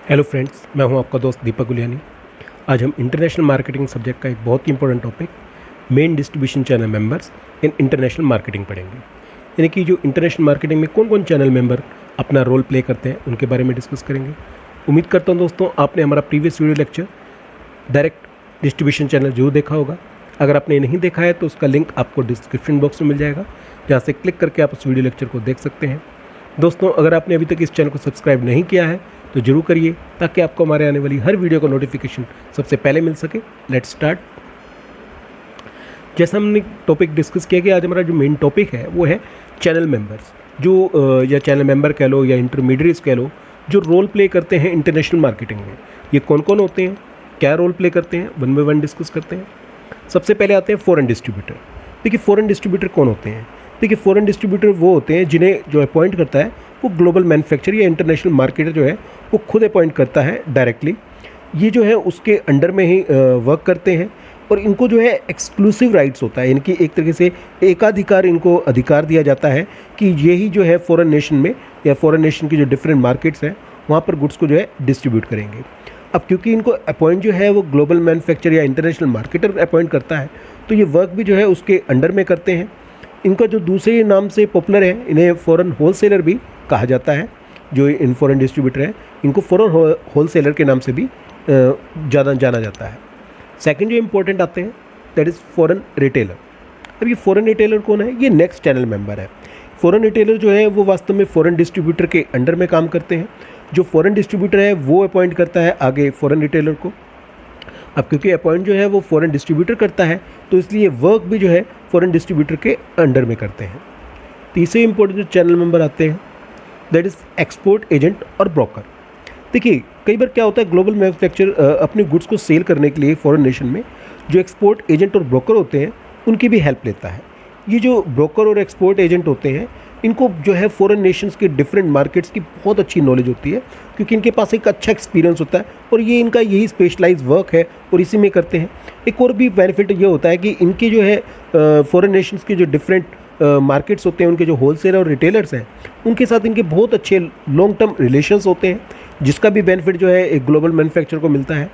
Hello friends, मैं हूं आपका दोस्त दीपक गुलियानी। आज हम इंटरनेशनल मार्केटिंग सब्जेक्ट का एक बहुत ही important topic main distribution channel members in international marketing पढ़ेंगे। यानी कि जो इंटरनेशनल मार्केटिंग में कौन कौन चैनल मेंबर अपना रोल प्ले करते हैं उनके बारे में डिस्कस करेंगे। उम्मीद करता हूं दोस्तों आपने हमारा previous video lecture direct distribution channel जरूर देखा होगा। अगर आपने नहीं देखा है तो उसका लिंक आपको डिस्क्रिप्शन बॉक्स में मिल जाएगा, जहाँ से क्लिक करके आप उस वीडियो लेक्चर को देख सकते हैं। दोस्तों, अगर आपने अभी तक इस चैनल को सब्सक्राइब नहीं किया है तो जरूर करिए, ताकि आपको हमारे आने वाली हर वीडियो का नोटिफिकेशन सबसे पहले मिल सके। Let's start. जैसा हमने टॉपिक डिस्कस किया कि आज हमारा जो मेन टॉपिक है वो है चैनल मेंबर्स, जो या चैनल मेंबर कह लो या इंटरमीडिएट्स कह लो, जो रोल प्ले करते हैं इंटरनेशनल मार्केटिंग में। ये कौन कौन होते हैं, क्या रोल प्ले करते हैं, वन बाय वन डिस्कस करते हैं। सबसे पहले आते हैं फॉरेन डिस्ट्रीब्यूटर। देखिए, फॉरेन डिस्ट्रीब्यूटर कौन होते हैं? देखिए, फॉरेन डिस्ट्रीब्यूटर वो होते हैं जिन्हें जो अपॉइंट करता है वो ग्लोबल मैन्युफैक्चरर या इंटरनेशनल मार्केटर जो है वो खुद अपॉइंट करता है डायरेक्टली। ये जो है उसके अंडर में ही वर्क करते हैं और इनको जो है एक्सक्लूसिव राइट्स होता है, यानी कि एक तरीके से एकाधिकार इनको अधिकार दिया जाता है कि यही जो है फॉरेन नेशन में या फॉरेन नेशन की जो डिफरेंट मार्केट्स हैं वहाँ पर गुड्स को जो है डिस्ट्रीब्यूट करेंगे। अब क्योंकि इनको अपॉइंट जो है वो ग्लोबल मैन्युफैक्चरर या इंटरनेशनल मार्केटर अपॉइंट करता है, तो ये वर्क भी जो है उसके अंडर में करते हैं। इनका जो दूसरे नाम से पॉपुलर है, इन्हें फॉरेन होलसेलर भी कहा जाता है। जो इन फॉरेन डिस्ट्रीब्यूटर हैं इनको फॉरेन होलसेलर के नाम से भी ज़्यादा जाना जाता है। सेकंड जो इम्पोर्टेंट आते हैं दैट इज़ फॉरेन रिटेलर। अब ये फॉरेन रिटेलर कौन है? ये नेक्स्ट चैनल मेंबर है। फॉरेन रिटेलर जो है वो वास्तव में फॉरेन डिस्ट्रीब्यूटर के अंडर में काम करते हैं। जो फॉरेन डिस्ट्रीब्यूटर है वो अपॉइंट करता है आगे फॉरेन रिटेलर को। अब क्योंकि अपॉइंट जो है वो फॉरेन डिस्ट्रीब्यूटर करता है, तो इसलिए वर्क भी जो है फॉरेन डिस्ट्रीब्यूटर के अंडर में करते हैं। तीसरे इंपॉर्टेंट जो चैनल मेंबर आते हैं दैट इज़ एक्सपोर्ट एजेंट और ब्रोकर। देखिए, कई बार क्या होता है, ग्लोबल मैन्युफैक्चरर अपने गुड्स को सेल करने के लिए फॉरेन नेशन में जो एक्सपोर्ट एजेंट और ब्रोकर होते हैं उनकी भी हेल्प लेता है। ये जो ब्रोकर और एक्सपोर्ट एजेंट होते हैं इनको जो है फॉरेन नेशंस के डिफरेंट मार्केट्स की बहुत अच्छी नॉलेज होती है, क्योंकि इनके पास एक अच्छा एक्सपीरियंस होता है और ये इनका यही स्पेशलाइज वर्क है और इसी में करते हैं। एक और भी बेनिफिट ये होता है कि इनके जो है फॉरेन नेशंस के जो डिफरेंट मार्केट्स होते हैं, उनके जो होलसेलर और रिटेलर्स हैं उनके साथ इनके बहुत अच्छे लॉन्ग टर्म रिलेशंस होते हैं, जिसका भी बेनिफिट जो है एक ग्लोबल मैन्युफैक्चरर को मिलता है।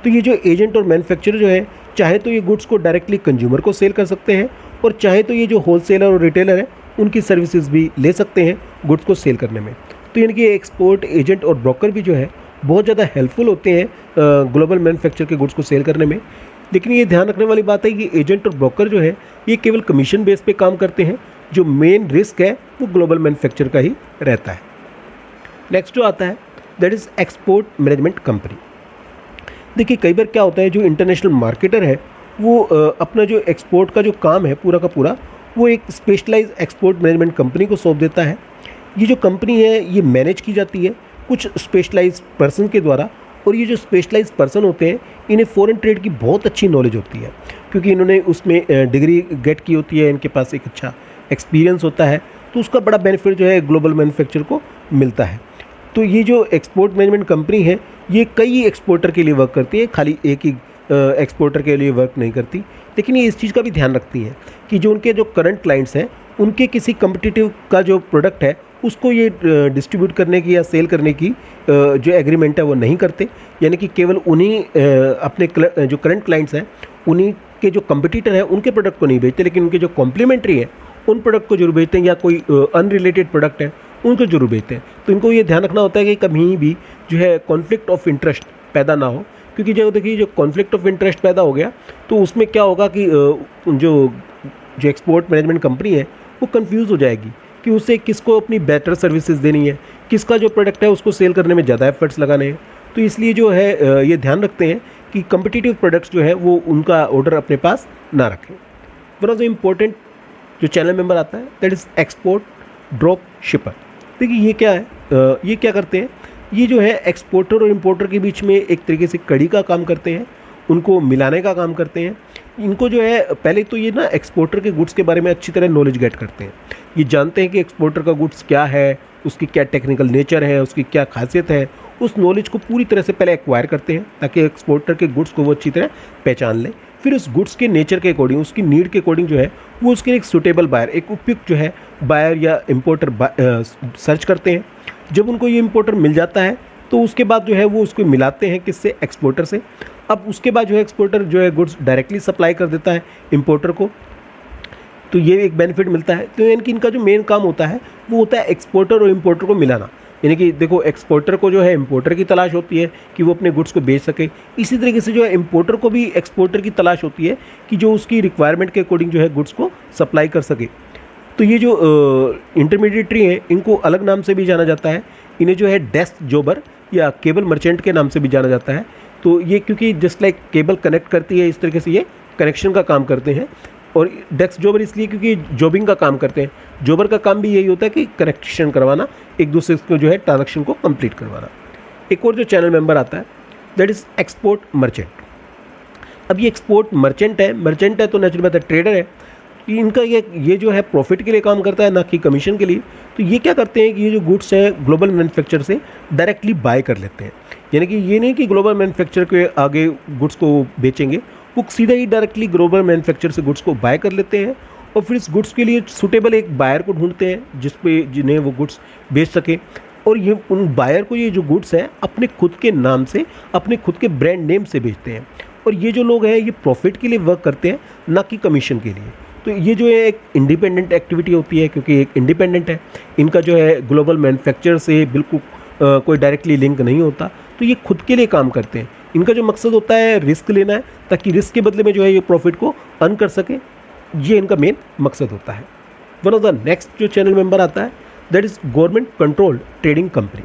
तो ये जो एजेंट और मैन्युफैक्चरर जो है चाहे तो ये गुड्स को डायरेक्टली कंज्यूमर को सेल कर सकते हैं और चाहे तो ये जो होलसेलर और रिटेलर है उनकी सर्विसेज भी ले सकते हैं गुड्स को सेल करने में। तो यानी कि एक्सपोर्ट एजेंट और ब्रोकर भी जो है बहुत ज़्यादा हेल्पफुल होते हैं ग्लोबल मैन्युफैक्चर के गुड्स को सेल करने में। लेकिन ये ध्यान रखने वाली बात है कि एजेंट और ब्रोकर जो है ये केवल कमीशन बेस पे काम करते हैं। जो मेन रिस्क है वो ग्लोबल मैन्युफैक्चर का ही रहता है। नेक्स्ट जो आता है that is export management company. देखिए, कई बार क्या होता है, जो इंटरनेशनल मार्केटर है वो अपना जो एक्सपोर्ट का जो काम है पूरा का पूरा वो एक स्पेशलाइज एक्सपोर्ट मैनेजमेंट कंपनी को सौंप देता है। ये जो कंपनी है ये मैनेज की जाती है कुछ स्पेशलाइज पर्सन के द्वारा, और ये जो स्पेशलाइज पर्सन होते हैं इन्हें फॉरेन ट्रेड की बहुत अच्छी नॉलेज होती है, क्योंकि इन्होंने उसमें डिग्री गेट की होती है, इनके पास एक अच्छा एक्सपीरियंस होता है, तो उसका बड़ा बेनिफिट जो है ग्लोबल मैन्युफैक्चर को मिलता है। तो ये जो एक्सपोर्ट मैनेजमेंट कंपनी है ये कई एक्सपोर्टर के लिए वर्क करती है, खाली एक ही एक्सपोर्टर के लिए वर्क नहीं करती। लेकिन ये इस चीज़ का भी ध्यान रखती है कि जो उनके जो करंट क्लाइंट्स हैं उनके किसी कम्पिटिटिव का जो प्रोडक्ट है उसको ये डिस्ट्रीब्यूट करने की या सेल करने की जो एग्रीमेंट है वो नहीं करते। यानी कि केवल उन्हीं अपने जो करंट क्लाइंट्स हैं उन्हीं के जो कम्पिटिटर हैं उनके प्रोडक्ट को नहीं बेचते, लेकिन उनके जो कॉम्प्लीमेंट्री है उन प्रोडक्ट को जरूर बेचते हैं, या कोई अनरिलेटेड प्रोडक्ट है उनको जरूर बेचते हैं। तो इनको ये ध्यान रखना होता है कि कभी भी जो है कॉन्फ्लिक्ट ऑफ इंटरेस्ट पैदा ना हो, क्योंकि जो देखिए जो कॉन्फ्लिक्ट ऑफ इंटरेस्ट पैदा हो गया तो उसमें क्या होगा कि जो एक्सपोर्ट मैनेजमेंट कंपनी है वो कंफ्यूज हो जाएगी कि उसे किसको अपनी बेटर सर्विसेज देनी है, किसका जो प्रोडक्ट है उसको सेल करने में ज़्यादा एफर्ट्स लगाने हैं। तो इसलिए जो है ये ध्यान रखते हैं कि कम्पिटिटिव प्रोडक्ट्स जो है वो उनका ऑर्डर अपने पास ना रखें। वन ऑफ द इम्पोर्टेंट जो चैनल मेंबर आता है दैट इज़ एक्सपोर्ट ड्रॉप शिपर। देखिए, ये क्या है, ये क्या करते हैं, ये जो है एक्सपोर्टर और इम्पोर्टर के बीच में एक तरीके से कड़ी का काम करते हैं, उनको मिलाने का काम करते हैं। इनको जो है पहले तो ये ना एक्सपोर्टर के गुड्स के बारे में अच्छी तरह नॉलेज गेट करते हैं। ये जानते हैं कि एक्सपोर्टर का गुड्स क्या है, उसकी क्या टेक्निकल नेचर है, उसकी क्या खासियत है। उस नॉलेज को पूरी तरह से पहले एक्वायर करते हैं ताकि एक्सपोर्टर के गुड्स को वो अच्छी तरह पहचान लें। फिर उस गुड्स के नेचर के अकॉर्डिंग, उसकी नीड के अकॉर्डिंग जो है वो उसके एक सूटेबल बायर, एक उपयुक्त जो है बायर या इम्पोर्टर सर्च करते हैं। जब उनको ये इम्पोर्टर मिल जाता है तो उसके बाद जो है वो उसको मिलाते हैं किससे, एक्सपोर्टर से। अब उसके बाद जो है एक्सपोर्टर जो है गुड्स डायरेक्टली सप्लाई कर देता है इंपोर्टर को, तो ये एक बेनिफिट मिलता है। तो यानी कि इनका जो मेन काम होता है वो होता है एक्सपोर्टर और इंपोर्टर को मिलाना। यानी कि देखो, एक्सपोर्टर को जो है इंपोर्टर की तलाश होती है कि वो अपने गुड्स को बेच सके, इसी तरीके से जो है इंपोर्टर को भी एक्सपोर्टर की तलाश होती है कि जो उसकी रिक्वायरमेंट के अकॉर्डिंग जो है गुड्स को सप्लाई कर सके। तो ये जो इंटरमीडिएटरी हैं इनको अलग नाम से भी जाना जाता है, इन्हें जो है डेस्क जॉबर या केबल मर्चेंट के नाम से भी जाना जाता है। तो ये क्योंकि जस्ट लाइक केबल कनेक्ट करती है, इस तरीके से ये कनेक्शन का काम करते हैं। और डेस्क जॉबर इसलिए क्योंकि जॉबिंग का काम करते हैं, जॉबर का काम भी यही होता है कि कनेक्शन करवाना, एक दूसरे को जो है ट्रांजैक्शन को कंप्लीट करवाना। एक और जो चैनल मेंबर आता है दैट इज़ एक्सपोर्ट मर्चेंट। अब ये एक्सपोर्ट मर्चेंट है तो नेचुरल बात है ट्रेडर है, इनका ये जो है प्रॉफिट के लिए काम करता है, ना कि कमीशन के लिए। तो ये क्या करते हैं कि ये जो गुड्स है ग्लोबल मैन्युफैक्चर से डायरेक्टली बाय कर लेते हैं। यानी कि ये नहीं कि ग्लोबल मैन्युफैक्चर के आगे गुड्स को बेचेंगे, वो सीधा ही डायरेक्टली ग्लोबल मैन्युफैक्चर से गुड्स को बाय कर लेते हैं और फिर इस गुड्स के लिए सूटेबल एक बायर को ढूंढते हैं जिन्हें वो गुड्स बेच सके। और ये उन बायर को ये जो गुड्स हैं अपने खुद के नाम से, अपने खुद के ब्रांड नेम से बेचते हैं। और ये जो लोग हैं ये प्रॉफिट के लिए वर्क करते हैं, ना कि कमीशन के लिए। तो ये जो है एक इंडिपेंडेंट एक्टिविटी होती है, क्योंकि एक इंडिपेंडेंट है, इनका जो है ग्लोबल मैन्युफैक्चर से बिल्कुल कोई डायरेक्टली लिंक नहीं होता। तो ये खुद के लिए काम करते हैं। इनका जो मकसद होता है रिस्क लेना है, ताकि रिस्क के बदले में जो है ये प्रॉफिट को अर्न कर सके, ये इनका मेन मकसद होता है। वन ऑफ द नेक्स्ट जो चैनल मेंबर आता है that is government controlled trading company.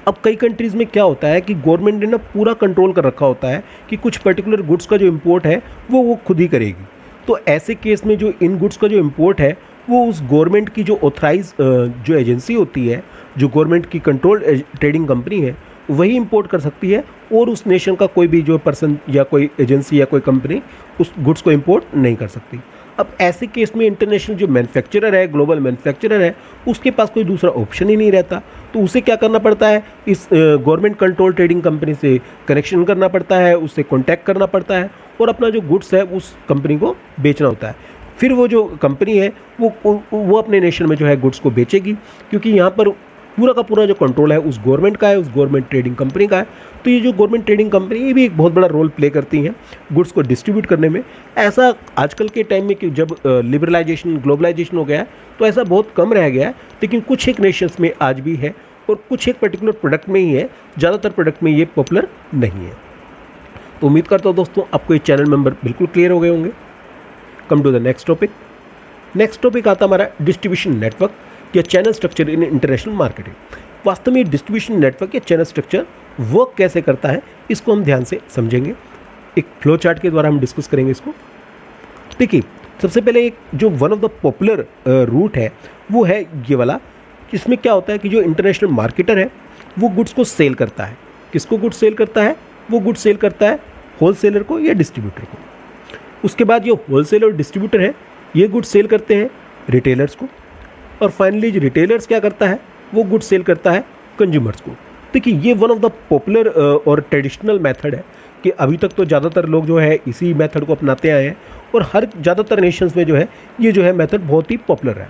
अब कई कंट्रीज़ में क्या होता है कि गवर्नमेंट ने ना पूरा कंट्रोल कर रखा होता है कि कुछ पर्टिकुलर गुड्स का जो इम्पोर्ट है वो खुद ही करेगी। तो ऐसे केस में जो इन गुड्स का जो इम्पोर्ट है वो उस गवर्नमेंट की जो ऑथराइज जो एजेंसी होती है, जो गवर्नमेंट की कंट्रोल्ड ट्रेडिंग कंपनी है, वही इंपोर्ट कर सकती है, और उस नेशन का कोई भी जो पर्सन या कोई एजेंसी या कोई कंपनी उस गुड्स को इंपोर्ट नहीं कर सकती। अब ऐसे केस में इंटरनेशनल जो मैन्युफैक्चरर है, ग्लोबल मैन्युफैक्चरर है, उसके पास कोई दूसरा ऑप्शन ही नहीं रहता। तो उसे क्या करना पड़ता है, इस गवर्नमेंट कंट्रोल ट्रेडिंग कंपनी से कनेक्शन करना पड़ता है, उससे कॉन्टैक्ट करना पड़ता है और अपना जो गुड्स है उस कंपनी को बेचना होता है। फिर वो जो कंपनी है वो अपने नेशन में जो है गुड्स को बेचेगी, क्योंकि यहाँ पर पूरा का पूरा जो कंट्रोल है उस गवर्नमेंट का है, उस गवर्नमेंट ट्रेडिंग कंपनी का है। तो ये जो गवर्नमेंट ट्रेडिंग कंपनी ये भी एक बहुत बड़ा रोल प्ले करती हैं गुड्स को डिस्ट्रीब्यूट करने में। ऐसा आजकल के टाइम में कि जब लिबरलाइजेशन, ग्लोबलाइजेशन हो गया है, तो ऐसा बहुत कम रह गया है, लेकिन कुछ एक नेशंस में आज भी है और कुछ एक पर्टिकुलर प्रोडक्ट में ही है, ज़्यादातर प्रोडक्ट में ये पॉपुलर नहीं है। तो उम्मीद करता हूँ दोस्तों आपको ये चैनल मेंबर बिल्कुल क्लियर हो गए होंगे। Come to the next topic. Next topic आता हमारा डिस्ट्रीब्यूशन नेटवर्क या channel structure in international marketing. वास्तव में डिस्ट्रीब्यूशन नेटवर्क या चैनल स्ट्रक्चर वर्क कैसे करता है, इसको हम ध्यान से समझेंगे। एक फ्लो चार्ट के द्वारा हम डिस्कस करेंगे इसको। देखिए, सबसे पहले एक जो one of the popular route है वो है ये वाला। इसमें क्या होता है कि जो इंटरनेशनल मार्केटर है वो गुड्स को सेल करता है। किसको गुड्स सेल करता है? वो गुड्स सेल करता है होलसेलर को या डिस्ट्रीब्यूटर को। उसके बाद ये होलसेलर और डिस्ट्रीब्यूटर है, ये गुड्स सेल करते हैं रिटेलर्स को, और फाइनली जो रिटेलर्स क्या करता है वो गुड्स सेल करता है कंज्यूमर्स को। देखिए, ये वन ऑफ द पॉपुलर और ट्रेडिशनल मेथड है कि अभी तक तो ज़्यादातर लोग जो है इसी मेथड को अपनाते आए हैं और हर ज़्यादातर नेशंस में जो है ये जो है मेथड बहुत ही पॉपुलर है।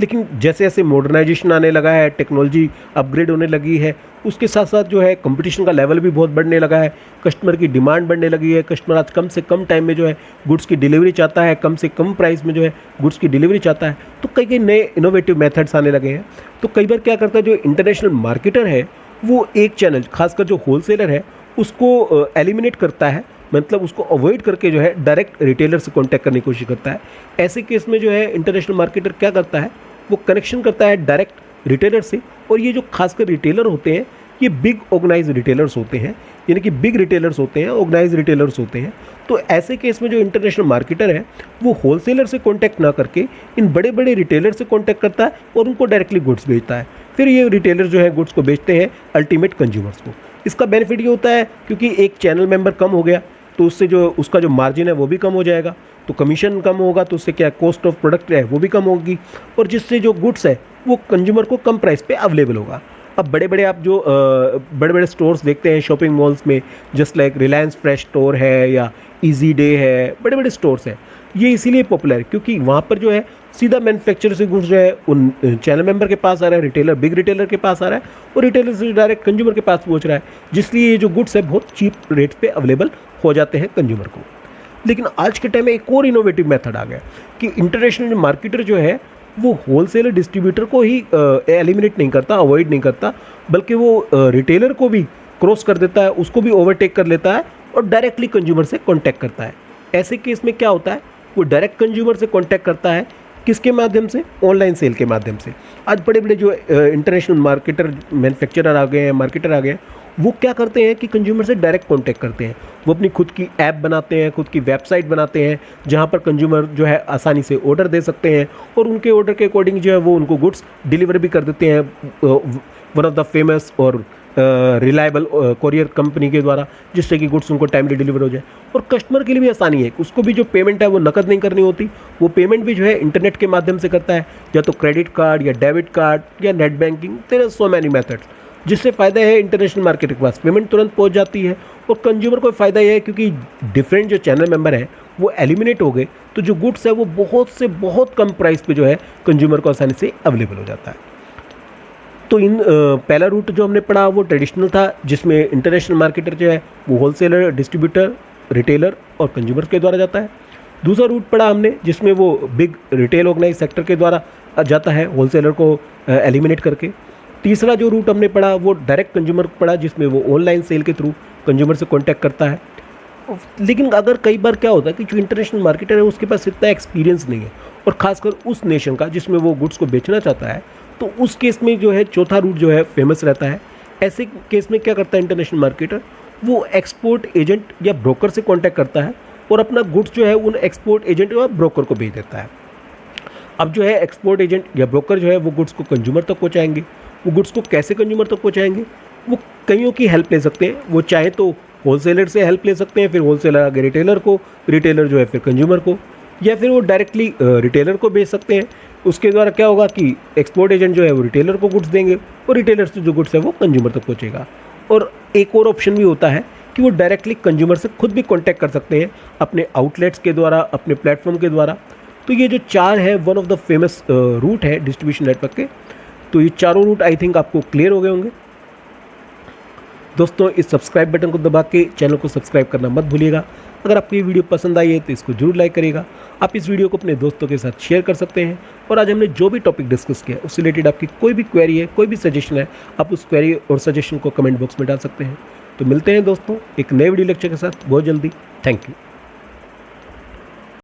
लेकिन जैसे जैसे मॉडर्नाइजेशन आने लगा है, टेक्नोलॉजी अपग्रेड होने लगी है, उसके साथ साथ जो है कंपटीशन का लेवल भी बहुत बढ़ने लगा है, कस्टमर की डिमांड बढ़ने लगी है। कस्टमर आज कम से कम टाइम में जो है गुड्स की डिलीवरी चाहता है, कम से कम प्राइस में जो है गुड्स की डिलीवरी चाहता है। तो कई कई नए इनोवेटिव मेथड्स आने लगे हैं। तो कई बार क्या करता है जो इंटरनेशनल मार्केटर है वो एक चैनल, खासकर जो होलसेलर है, उसको एलिमिनेट करता है, मतलब उसको अवॉइड करके जो है डायरेक्ट रिटेलर से कांटेक्ट करने की कोशिश करता है। ऐसे केस में जो है इंटरनेशनल मार्केटर क्या करता है, वो कनेक्शन करता है डायरेक्ट रिटेलर से। और ये जो खासकर रिटेलर होते हैं ये बिग ऑर्गेनाइज रिटेलर्स होते हैं, यानी कि बिग रिटेलर्स होते हैं, ऑर्गेनाइज रिटेलर्स होते हैं। तो ऐसे केस में जो इंटरनेशनल मार्केटर है वो होलसेलर से कांटेक्ट ना करके इन बड़े बड़े रिटेलर से कांटेक्ट करता है और उनको डायरेक्टली गुड्स बेचता है। फिर ये रिटेलर जो है गुड्स को बेचते हैं अल्टीमेट कंज्यूमर्स को। इसका बेनिफिट ये होता है क्योंकि एक चैनल मेंबर कम हो गया तो उससे जो उसका जो मार्जिन है वो भी कम हो जाएगा, तो कमीशन कम होगा, तो उससे क्या कॉस्ट ऑफ प्रोडक्ट है वो भी कम होगी, और जिससे जो गुड्स है वो कंज्यूमर को कम प्राइस पे अवेलेबल होगा। अब बड़े बड़े आप जो बड़े बड़े स्टोर्स देखते हैं शॉपिंग मॉल्स में, just like Reliance fresh store है या इजी डे है, बड़े बड़े स्टोर्स हैं। ये इसीलिए पॉपुलर है क्योंकि वहाँ पर जो है सीधा मैन्युफैक्चरर से गुड्स जो है उन चैनल मेंबर के पास आ रहा है, रिटेलर बिग रिटेलर के पास आ रहा है और रिटेलर से डायरेक्ट कंज्यूमर के पास पहुँच रहा है, जिसलिए ये जो गुड्स है बहुत चीप रेट पे अवेलेबल हो जाते हैं कंज्यूमर को। लेकिन आज के टाइम में एक और इनोवेटिव मेथड आ गया कि इंटरनेशनल मार्केटर जो है वो होलसेलर डिस्ट्रीब्यूटर को ही एलिमिनेट नहीं करता, अवॉइड नहीं करता, बल्कि वो रिटेलर को भी क्रॉस कर देता है, उसको भी ओवरटेक कर लेता है और डायरेक्टली कंज्यूमर से कांटेक्ट करता है। ऐसे केस में क्या होता है, वो डायरेक्ट कंज्यूमर से कांटेक्ट करता है किसके माध्यम से, ऑनलाइन सेल के माध्यम से। आज बड़े बड़े जो इंटरनेशनल मार्केटर मैन्युफैक्चरर आ गए हैं, मार्केटर आ गए हैं, वो क्या करते हैं कि कंज्यूमर से डायरेक्ट कांटेक्ट करते हैं। वो अपनी खुद की ऐप बनाते हैं, खुद की वेबसाइट बनाते हैं, जहां पर कंज्यूमर जो है आसानी से ऑर्डर दे सकते हैं और उनके ऑर्डर के अकॉर्डिंग जो है वो उनको गुड्स डिलीवर भी कर देते हैं वन ऑफ द फेमस और रिलायबल कोरियर कंपनी के द्वारा, जिससे कि गुड्स उनको टाइमली डिलीवर हो जाए। और कस्टमर के लिए भी आसानी है, उसको भी जो पेमेंट है वो नकद नहीं करनी होती, वो पेमेंट भी जो है इंटरनेट के माध्यम से करता है, या तो क्रेडिट कार्ड या डेबिट कार्ड या net banking, there are so many methods, जिससे फ़ायदा है इंटरनेशनल मार्केट के पास पेमेंट तुरंत पहुंच जाती है और कंज्यूमर को फ़ायदा यह है क्योंकि डिफरेंट जो चैनल मेंबर हैं वो एलिमिनेट हो गए, तो जो गुड्स है वो बहुत से बहुत कम प्राइस पे जो है कंज्यूमर को आसानी से अवेलेबल हो जाता है। तो इन पहला रूट जो हमने पढ़ा वो ट्रेडिशनल था, जिसमें इंटरनेशनल मार्केटर जो है वो होलसेलर, डिस्ट्रीब्यूटर, रिटेलर और कंज्यूमर के द्वारा जाता है। दूसरा रूट पढ़ा हमने जिसमें वो बिग रिटेल ऑर्गेनाइज सेक्टर के द्वारा जाता है, होलसेलर को एलिमिनेट करके। तीसरा जो रूट हमने पढ़ा वो डायरेक्ट कंज्यूमर पढ़ा, जिसमें वो ऑनलाइन सेल के थ्रू कंज्यूमर से कॉन्टैक्ट करता है। लेकिन अगर कई बार क्या होता है कि जो इंटरनेशनल मार्केटर है उसके पास इतना एक्सपीरियंस नहीं है, और ख़ासकर उस नेशन का जिसमें वो गुड्स को बेचना चाहता है, तो उस केस में जो है चौथा रूट जो है फेमस रहता है। ऐसे केस में क्या करता है इंटरनेशनल मार्केटर, वो एक्सपोर्ट एजेंट या ब्रोकर से कांटेक्ट करता है और अपना गुड्स जो है उन एक्सपोर्ट एजेंट या ब्रोकर को भेज देता है। अब जो है एक्सपोर्ट एजेंट या ब्रोकर जो है वो गुड्स को कंज्यूमर तक पहुँचाएंगे। वो गुड्स को कैसे कंज्यूमर तक पहुँचाएंगे, वो कईयों की हेल्प ले सकते हैं। वो चाहे तो होलसेलर से हेल्प ले सकते हैं, फिर होलसेलर आगे रिटेलर को, रिटेलर जो है फिर कंज्यूमर को, या फिर वो डायरेक्टली रिटेलर को भेज सकते हैं। उसके द्वारा क्या होगा कि एक्सपोर्ट एजेंट जो है वो रिटेलर को गुड्स देंगे और रिटेलर से जो गुड्स है वो कंज्यूमर तक पहुंचेगा। और एक और ऑप्शन भी होता है कि वो डायरेक्टली कंज्यूमर से खुद भी कांटेक्ट कर सकते हैं अपने आउटलेट्स के द्वारा, अपने प्लेटफॉर्म के द्वारा। तो ये जो चार है one of the famous route है डिस्ट्रीब्यूशन नेटवर्क के। तो ये चारों रूट आई थिंक आपको क्लियर हो गए होंगे। दोस्तों, इस सब्सक्राइब बटन को दबा के चैनल को सब्सक्राइब करना मत भूलिएगा। अगर आपको ये वीडियो पसंद आई है तो इसको जरूर लाइक करिएगा। आप इस वीडियो को अपने दोस्तों के साथ शेयर कर सकते हैं। और आज हमने जो भी टॉपिक डिस्कस किया उससे रिलेटेड आपकी कोई भी क्वेरी है, कोई भी सजेशन है, आप उस क्वेरी और सजेशन को कमेंट बॉक्स में डाल सकते हैं। तो मिलते हैं दोस्तों एक नए वीडियो लेक्चर के साथ बहुत जल्दी। Thank you.